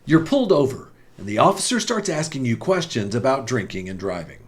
You're pulled over, and the officer starts asking you questions about drinking and driving.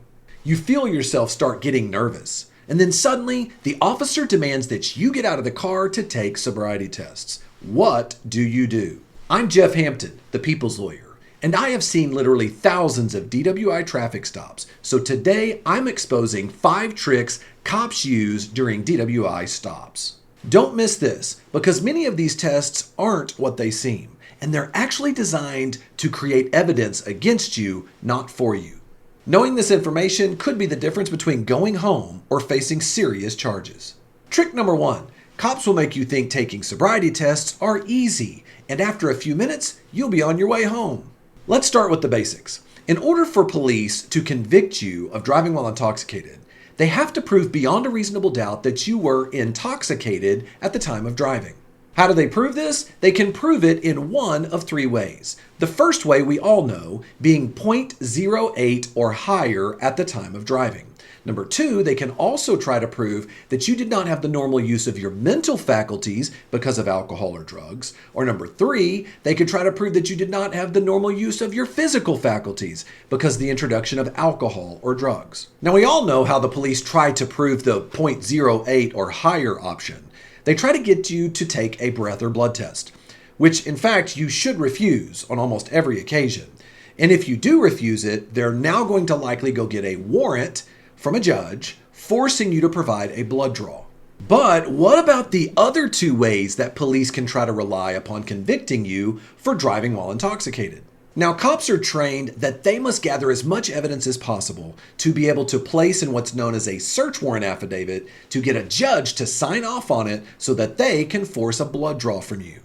You feel yourself start getting nervous, and then suddenly the officer demands that you get out of the car to take sobriety tests. What do you do? I'm Jeff Hampton, the People's Lawyer, and I have seen literally thousands of DWI traffic stops. So today I'm exposing 5 tricks cops use during DWI stops. Don't miss this, because many of these tests aren't what they seem, and they're actually designed to create evidence against you, not for you. Knowing this information could be the difference between going home or facing serious charges. Trick number 1. Cops will make you think taking sobriety tests are easy, and after a few minutes, you'll be on your way home. Let's start with the basics. In order for police to convict you of driving while intoxicated, they have to prove beyond a reasonable doubt that you were intoxicated at the time of driving. How do they prove this? They can prove it in one of 3 ways. The first way we all know being 0.08 or higher at the time of driving. Number 2, they can also try to prove that you did not have the normal use of your mental faculties because of alcohol or drugs. Or number 3, they could try to prove that you did not have the normal use of your physical faculties because of the introduction of alcohol or drugs. Now we all know how the police try to prove the 0.08 or higher option. They try to get you to take a breath or blood test, which in fact you should refuse on almost every occasion. And if you do refuse it, they're now going to likely go get a warrant from a judge forcing you to provide a blood draw. But what about the other 2 ways that police can try to rely upon convicting you for driving while intoxicated? Now, cops are trained that they must gather as much evidence as possible to be able to place in what's known as a search warrant affidavit to get a judge to sign off on it so that they can force a blood draw from you.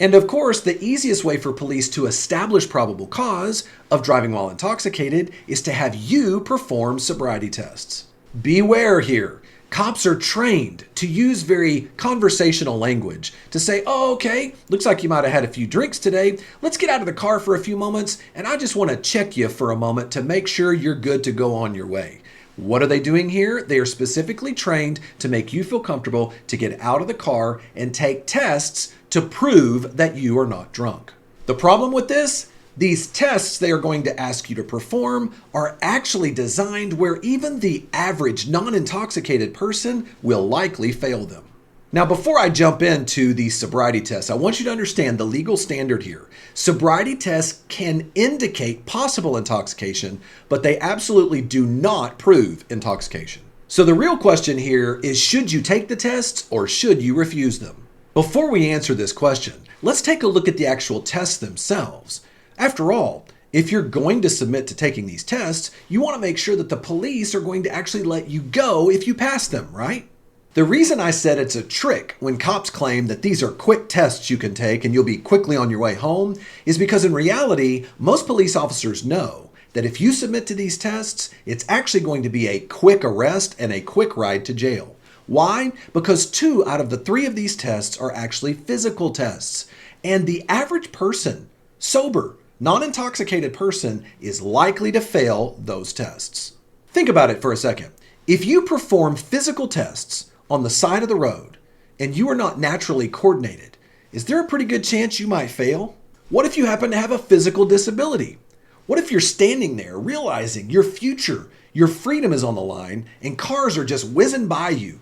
And of course, the easiest way for police to establish probable cause of driving while intoxicated is to have you perform sobriety tests. Beware here. Cops are trained to use very conversational language to say, oh, okay, looks like you might have had a few drinks today. Let's get out of the car for a few moments, and I just want to check you for a moment to make sure you're good to go on your way. What are they doing here? They are specifically trained to make you feel comfortable to get out of the car and take tests to prove that you are not drunk. The problem with this? These tests they are going to ask you to perform are actually designed where even the average non-intoxicated person will likely fail them. Now, before I jump into these sobriety tests, I want you to understand the legal standard here. Sobriety tests can indicate possible intoxication, but they absolutely do not prove intoxication. So the real question here is, should you take the tests or should you refuse them? Before we answer this question, let's take a look at the actual tests themselves. After all, if you're going to submit to taking these tests, you want to make sure that the police are going to actually let you go if you pass them, right? The reason I said it's a trick when cops claim that these are quick tests you can take and you'll be quickly on your way home is because in reality, most police officers know that if you submit to these tests, it's actually going to be a quick arrest and a quick ride to jail. Why? Because 2 out of the 3 of these tests are actually physical tests. And the average person, sober, non-intoxicated person, is likely to fail those tests. Think about it for a second. If you perform physical tests on the side of the road and you are not naturally coordinated, is there a pretty good chance you might fail? What if you happen to have a physical disability? What if you're standing there realizing your future, your freedom is on the line and cars are just whizzing by you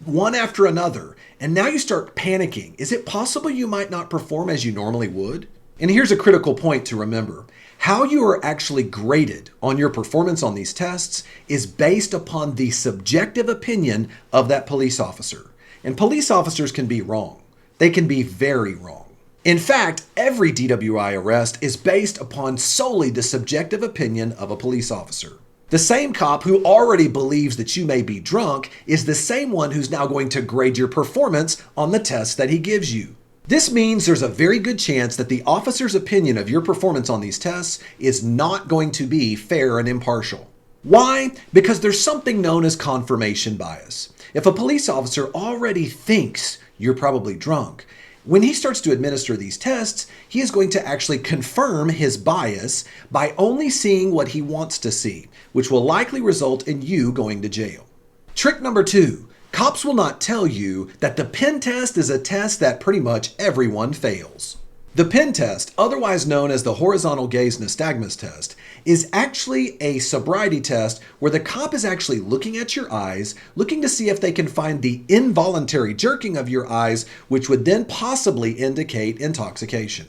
one after another, and now you start panicking? Is it possible you might not perform as you normally would? And here's a critical point to remember. How you are actually graded on your performance on these tests is based upon the subjective opinion of that police officer. And police officers can be wrong. They can be very wrong. In fact, every DWI arrest is based upon solely the subjective opinion of a police officer. The same cop who already believes that you may be drunk is the same one who's now going to grade your performance on the tests that he gives you. This means there's a very good chance that the officer's opinion of your performance on these tests is not going to be fair and impartial. Why? Because there's something known as confirmation bias. If a police officer already thinks you're probably drunk, when he starts to administer these tests, he is going to actually confirm his bias by only seeing what he wants to see, which will likely result in you going to jail. Trick number 2. Cops will not tell you that the pen test is a test that pretty much everyone fails. The pen test, otherwise known as the horizontal gaze nystagmus test, is actually a sobriety test where the cop is actually looking at your eyes, looking to see if they can find the involuntary jerking of your eyes, which would then possibly indicate intoxication.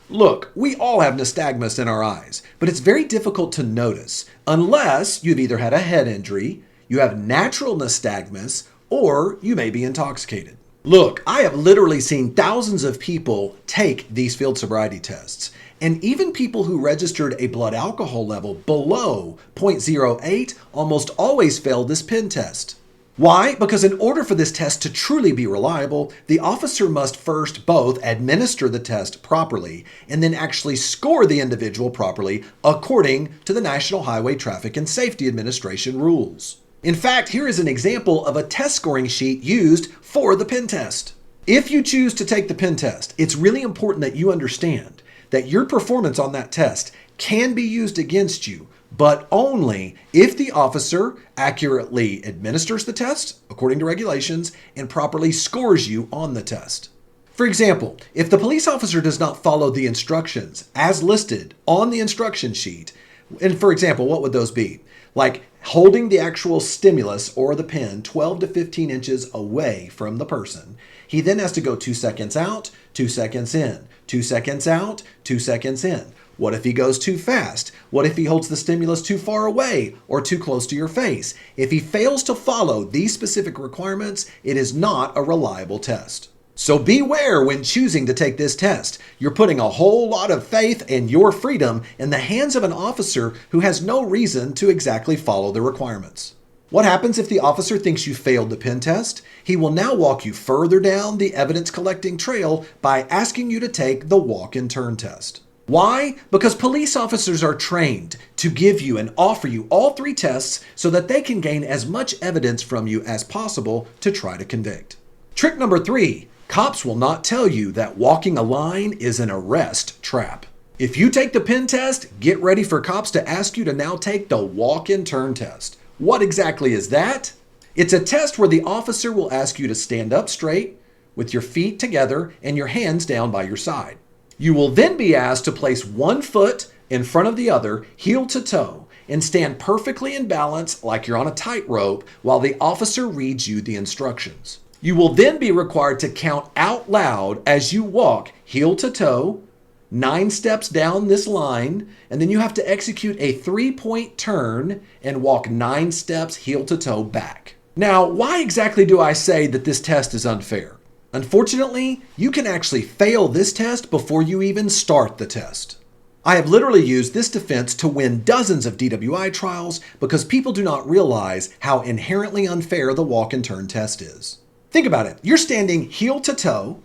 Look, we all have nystagmus in our eyes, but it's very difficult to notice unless you've either had a head injury, you have natural nystagmus, or you may be intoxicated. Look, I have literally seen thousands of people take these field sobriety tests, and even people who registered a blood alcohol level below 0.08 almost always failed this pen test. Why? Because in order for this test to truly be reliable, the officer must first both administer the test properly and then actually score the individual properly according to the National Highway Traffic and Safety Administration rules. In fact, here is an example of a test scoring sheet used for the pen test. If you choose to take the pen test, it's really important that you understand that your performance on that test can be used against you, but only if the officer accurately administers the test according to regulations and properly scores you on the test. For example, if the police officer does not follow the instructions as listed on the instruction sheet, and for example, what would those be? Like holding the actual stimulus or the pen 12 to 15 inches away from the person. He then has to go 2 seconds out, 2 seconds in, 2 seconds out, 2 seconds in. What if he goes too fast? What if he holds the stimulus too far away or too close to your face? If he fails to follow these specific requirements, it is not a reliable test. So beware when choosing to take this test. You're putting a whole lot of faith and your freedom in the hands of an officer who has no reason to exactly follow the requirements. What happens if the officer thinks you failed the pen test? He will now walk you further down the evidence collecting trail by asking you to take the walk and turn test. Why? Because police officers are trained to give you and offer you all 3 tests so that they can gain as much evidence from you as possible to try to convict. Trick number 3. Cops will not tell you that walking a line is an arrest trap. If you take the pen test, get ready for cops to ask you to now take the walk and turn test. What exactly is that? It's a test where the officer will ask you to stand up straight with your feet together and your hands down by your side. You will then be asked to place one foot in front of the other, heel to toe, and stand perfectly in balance like you're on a tightrope while the officer reads you the instructions. You will then be required to count out loud as you walk heel to toe, 9 steps down this line, and then you have to execute a 3-point turn and walk 9 steps heel to toe back. Now, why exactly do I say that this test is unfair? Unfortunately, you can actually fail this test before you even start the test. I have literally used this defense to win dozens of DWI trials because people do not realize how inherently unfair the walk and turn test is. Think about it. You're standing heel to toe,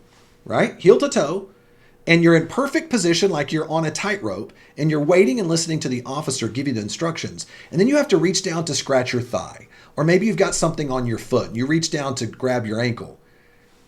right? Heel to toe, and you're in perfect position like you're on a tightrope, and you're waiting and listening to the officer give you the instructions. And then you have to reach down to scratch your thigh. Or maybe you've got something on your foot, and you reach down to grab your ankle.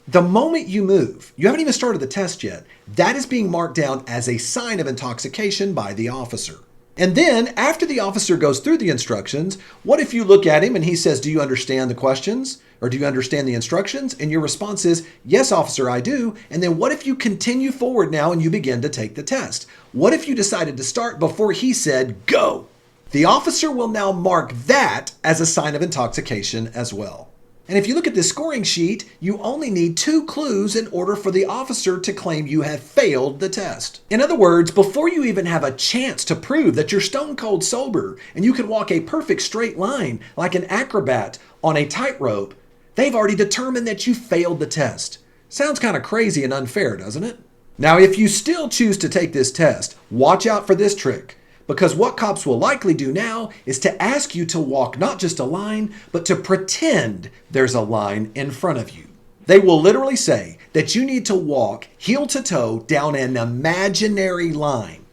The moment you move, you haven't even started the test yet, that is being marked down as a sign of intoxication by the officer. And then, after the officer goes through the instructions, what if you look at him and he says, "Do you understand the questions? Or do you understand the instructions?" And your response is, "Yes, officer, I do." And then what if you continue forward now and you begin to take the test? What if you decided to start before he said, "Go"? The officer will now mark that as a sign of intoxication as well. And if you look at this scoring sheet, you only need 2 clues in order for the officer to claim you have failed the test. In other words, before you even have a chance to prove that you're stone cold sober and you can walk a perfect straight line like an acrobat on a tightrope, they've already determined that you failed the test. Sounds kind of crazy and unfair, doesn't it? Now, if you still choose to take this test, watch out for this trick. Because what cops will likely do now is to ask you to walk not just a line, but to pretend there's a line in front of you. They will literally say that you need to walk heel to toe down an imaginary line.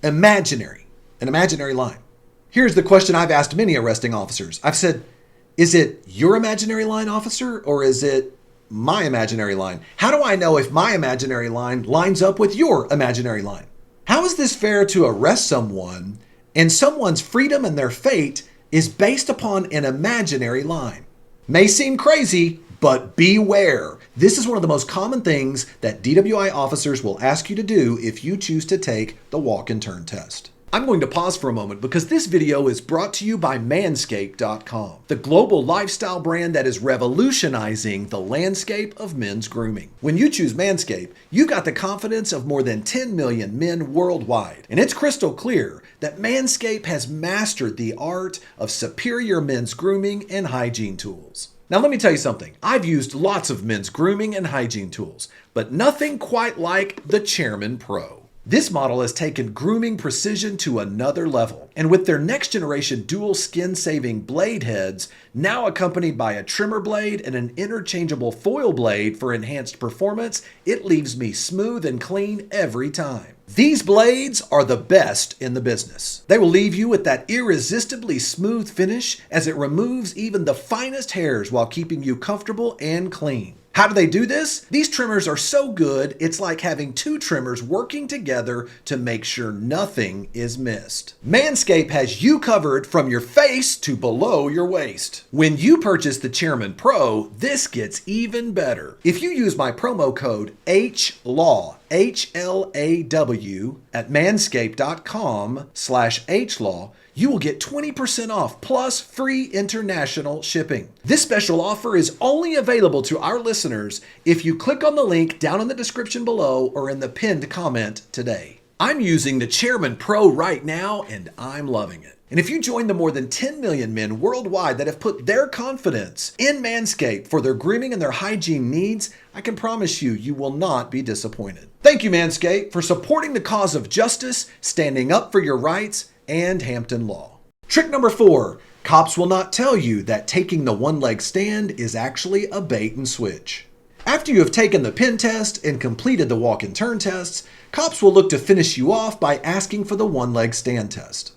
An imaginary line. Here's the question I've asked many arresting officers. I've said, is it your imaginary line, officer, or is it my imaginary line? How do I know if my imaginary line lines up with your imaginary line? How is this fair to arrest someone and someone's freedom and their fate is based upon an imaginary line? May seem crazy, but beware. This is one of the most common things that DWI officers will ask you to do if you choose to take the walk and turn test. I'm going to pause for a moment because this video is brought to you by Manscape.com, the global lifestyle brand that is revolutionizing the landscape of men's grooming. When you choose Manscape, you've got the confidence of more than 10 million men worldwide. And it's crystal clear that Manscape has mastered the art of superior men's grooming and hygiene tools. Now let me tell you something. I've used lots of men's grooming and hygiene tools, but nothing quite like the Chairman Pro. This model has taken grooming precision to another level, and with their next generation dual skin-saving blade heads, now accompanied by a trimmer blade and an interchangeable foil blade for enhanced performance, it leaves me smooth and clean every time. These blades are the best in the business. They will leave you with that irresistibly smooth finish as it removes even the finest hairs while keeping you comfortable and clean. How do they do this? These trimmers are so good, it's like having two trimmers working together to make sure nothing is missed. Manscaped has you covered from your face to below your waist. When you purchase the Chairman Pro, this gets even better. If you use my promo code HLAW, HLAW at manscaped.com/HLAW, you will get 20% off plus free international shipping. This special offer is only available to our listeners if you click on the link down in the description below or in the pinned comment today. I'm using the Chairman Pro right now and I'm loving it. And if you join the more than 10 million men worldwide that have put their confidence in Manscaped for their grooming and their hygiene needs, I can promise you, you will not be disappointed. Thank you, Manscaped, for supporting the cause of justice, standing up for your rights, and Hampton Law. Trick number 4, cops will not tell you that taking the one-leg stand is actually a bait and switch. After you have taken the pen test and completed the walk and turn tests, cops will look to finish you off by asking for the one-leg stand test.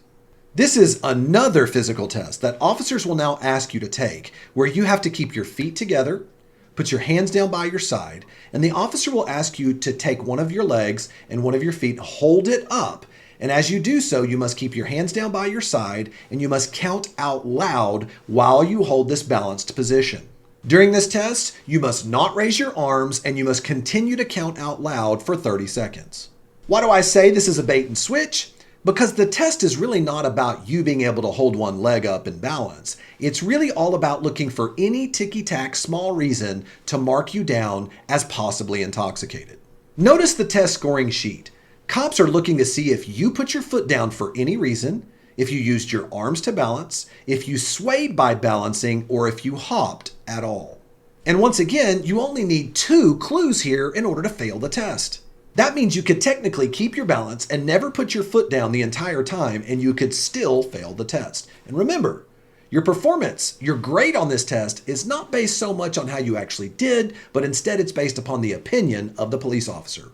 This is another physical test that officers will now ask you to take, where you have to keep your feet together, put your hands down by your side, and the officer will ask you to take one of your legs and one of your feet, hold it up. And as you do so, you must keep your hands down by your side and you must count out loud while you hold this balanced position. During this test, you must not raise your arms and you must continue to count out loud for 30 seconds. Why do I say this is a bait and switch? Because the test is really not about you being able to hold one leg up and balance. It's really all about looking for any ticky-tack small reason to mark you down as possibly intoxicated. Notice the test scoring sheet. Cops are looking to see if you put your foot down for any reason, if you used your arms to balance, if you swayed by balancing, or if you hopped at all. And once again, you only need 2 clues here in order to fail the test. That means you could technically keep your balance and never put your foot down the entire time, and you could still fail the test. And remember, your performance, your grade on this test is not based so much on how you actually did, but instead it's based upon the opinion of the police officer.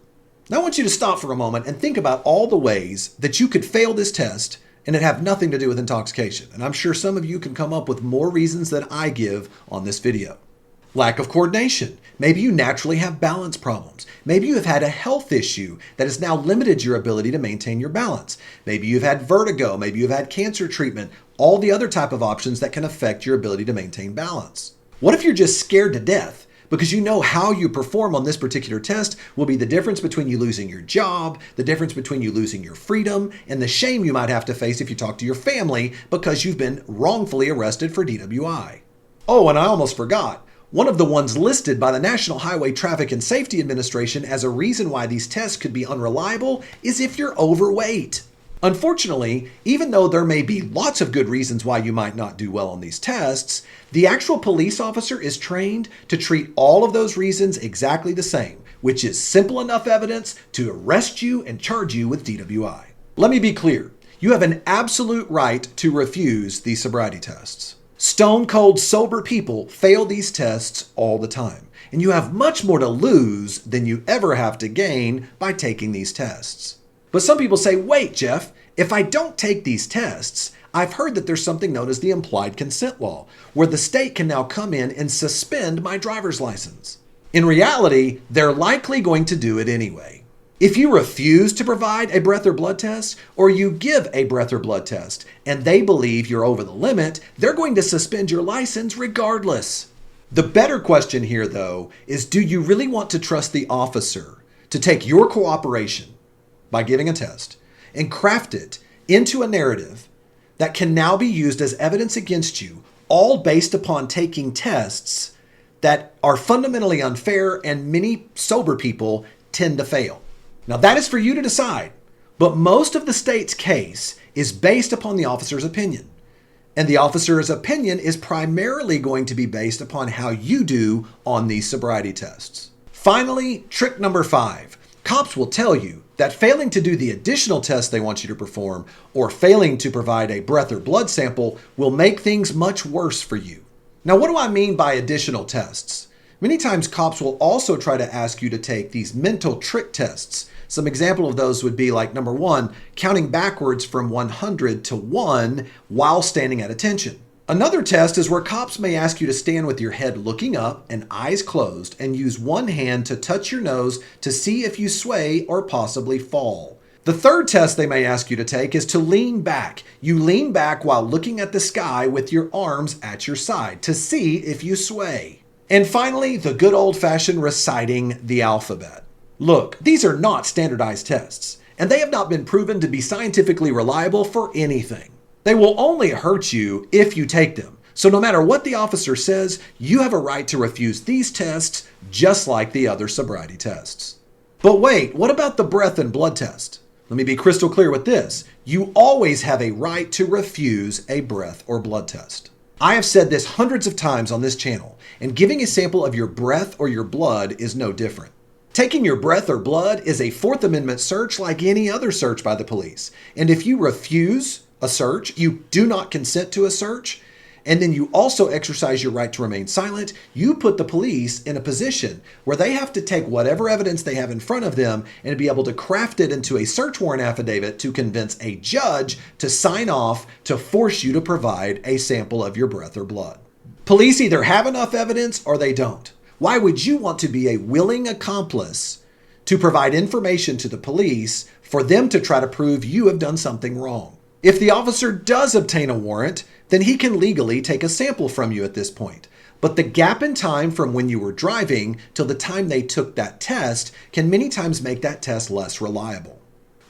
Now I want you to stop for a moment and think about all the ways that you could fail this test and it have nothing to do with intoxication. And I'm sure some of you can come up with more reasons than I give on this video. Lack of coordination. Maybe you naturally have balance problems. Maybe you have had a health issue that has now limited your ability to maintain your balance. Maybe you've had vertigo. Maybe you've had cancer treatment. All the other type of options that can affect your ability to maintain balance. What if you're just scared to death? Because you know how you perform on this particular test will be the difference between you losing your job, the difference between you losing your freedom, and the shame you might have to face if you talk to your family because you've been wrongfully arrested for DWI. Oh, and I almost forgot. One of the ones listed by the National Highway Traffic and Safety Administration as a reason why these tests could be unreliable is if you're overweight. Unfortunately, even though there may be lots of good reasons why you might not do well on these tests, the actual police officer is trained to treat all of those reasons exactly the same, which is simple enough evidence to arrest you and charge you with DWI. Let me be clear. You have an absolute right to refuse these sobriety tests. Stone cold sober people fail these tests all the time, and you have much more to lose than you ever have to gain by taking these tests. But some people say, wait, Jeff, if I don't take these tests, I've heard that there's something known as the implied consent law, where the state can now come in and suspend my driver's license. In reality, they're likely going to do it anyway. If you refuse to provide a breath or blood test, or you give a breath or blood test, and they believe you're over the limit, they're going to suspend your license regardless. The better question here, though, is do you really want to trust the officer to take your cooperation by giving a test and craft it into a narrative that can now be used as evidence against you, all based upon taking tests that are fundamentally unfair and many sober people tend to fail? Now, that is for you to decide, but most of the state's case is based upon the officer's opinion. And the officer's opinion is primarily going to be based upon how you do on these sobriety tests. Finally, trick number 5. Cops will tell you that failing to do the additional tests they want you to perform or failing to provide a breath or blood sample will make things much worse for you. Now, what do I mean by additional tests? Many times cops will also try to ask you to take these mental trick tests. Some example of those would be like number 1, counting backwards from 100 to 1 while standing at attention. Another test is where cops may ask you to stand with your head looking up and eyes closed and use one hand to touch your nose to see if you sway or possibly fall. The third test they may ask you to take is to lean back. You lean back while looking at the sky with your arms at your side to see if you sway. And finally, the good old-fashioned reciting the alphabet. Look, these are not standardized tests, and they have not been proven to be scientifically reliable for anything. They will only hurt you if you take them. So no matter what the officer says, you have a right to refuse these tests just like the other sobriety tests. But wait, what about the breath and blood test? Let me be crystal clear with this. You always have a right to refuse a breath or blood test. I have said this hundreds of times on this channel, and giving a sample of your breath or your blood is no different. Taking your breath or blood is a Fourth Amendment search like any other search by the police. And if you refuse a search, you do not consent to a search, and then you also exercise your right to remain silent, you put the police in a position where they have to take whatever evidence they have in front of them and be able to craft it into a search warrant affidavit to convince a judge to sign off to force you to provide a sample of your breath or blood. Police either have enough evidence or they don't. Why would you want to be a willing accomplice to provide information to the police for them to try to prove you have done something wrong? If the officer does obtain a warrant, then he can legally take a sample from you at this point. But the gap in time from when you were driving till the time they took that test can many times make that test less reliable.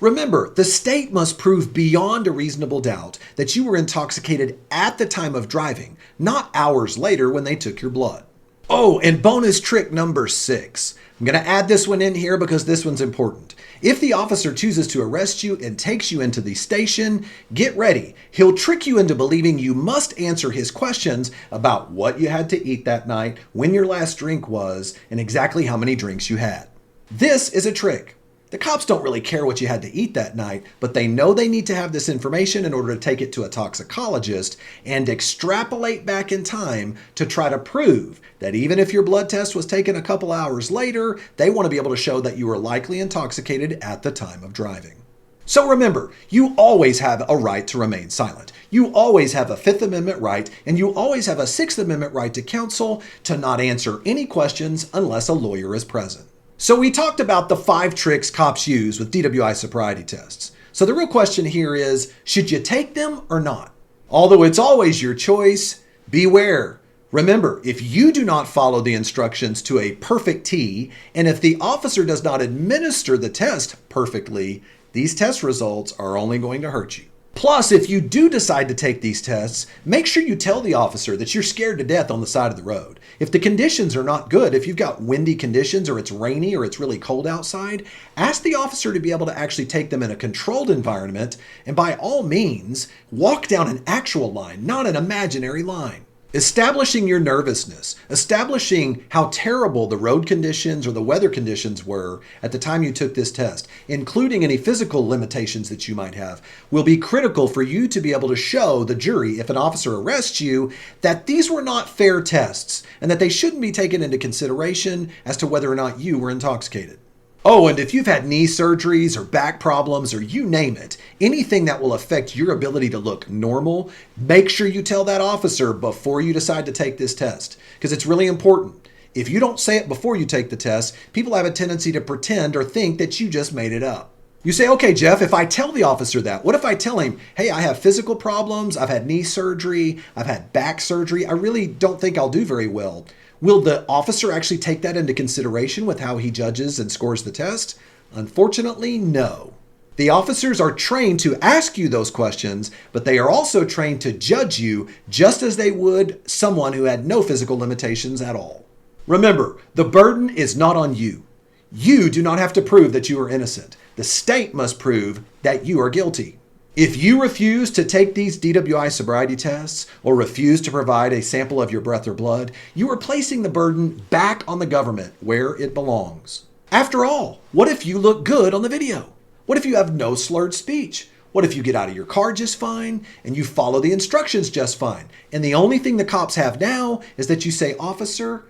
Remember, the state must prove beyond a reasonable doubt that you were intoxicated at the time of driving, not hours later when they took your blood. Oh, and bonus trick number 6. I'm going to add this one in here because this one's important. If the officer chooses to arrest you and takes you into the station, get ready. He'll trick you into believing you must answer his questions about what you had to eat that night, when your last drink was, and exactly how many drinks you had. This is a trick. The cops don't really care what you had to eat that night, but they know they need to have this information in order to take it to a toxicologist and extrapolate back in time to try to prove that even if your blood test was taken a couple hours later, they want to be able to show that you were likely intoxicated at the time of driving. So remember, you always have a right to remain silent. You always have a Fifth Amendment right, and you always have a Sixth Amendment right to counsel to not answer any questions unless a lawyer is present. So we talked about the 5 tricks cops use with DWI sobriety tests. So the real question here is, should you take them or not? Although it's always your choice, beware. Remember, if you do not follow the instructions to a perfect T, and if the officer does not administer the test perfectly, these test results are only going to hurt you. Plus, if you do decide to take these tests, make sure you tell the officer that you're scared to death on the side of the road. If the conditions are not good, if you've got windy conditions or it's rainy or it's really cold outside, ask the officer to be able to actually take them in a controlled environment, and by all means, walk down an actual line, not an imaginary line. Establishing your nervousness, establishing how terrible the road conditions or the weather conditions were at the time you took this test, including any physical limitations that you might have, will be critical for you to be able to show the jury, if an officer arrests you, that these were not fair tests and that they shouldn't be taken into consideration as to whether or not you were intoxicated. Oh, and if you've had knee surgeries or back problems or you name it, anything that will affect your ability to look normal, make sure you tell that officer before you decide to take this test, because it's really important. If you don't say it before you take the test, people have a tendency to pretend or think that you just made it up. You say, okay, Jeff, if I tell the officer that, what if I tell him, hey, I have physical problems, I've had knee surgery, I've had back surgery, I really don't think I'll do very well. Will the officer actually take that into consideration with how he judges and scores the test? Unfortunately, no. The officers are trained to ask you those questions, but they are also trained to judge you just as they would someone who had no physical limitations at all. Remember, the burden is not on you. You do not have to prove that you are innocent. The state must prove that you are guilty. If you refuse to take these DWI sobriety tests or refuse to provide a sample of your breath or blood, you are placing the burden back on the government where it belongs. After all, what if you look good on the video? What if you have no slurred speech? What if you get out of your car just fine and you follow the instructions just fine? And the only thing the cops have now is that you say, "Officer,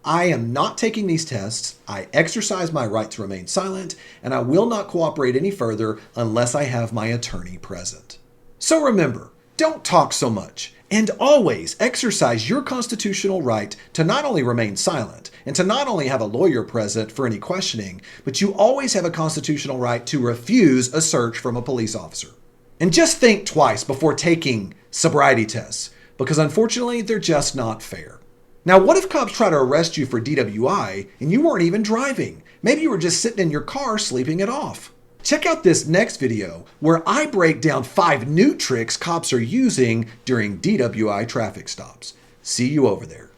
I am not taking these tests. I exercise my right to remain silent, and I will not cooperate any further unless I have my attorney present." So remember, don't talk so much, and always exercise your constitutional right to not only remain silent and to not only have a lawyer present for any questioning, but you always have a constitutional right to refuse a search from a police officer. And just think twice before taking sobriety tests, because unfortunately, they're just not fair. Now, what if cops try to arrest you for DWI and you weren't even driving? Maybe you were just sitting in your car sleeping it off. Check out this next video where I break down 5 new tricks cops are using during DWI traffic stops. See you over there.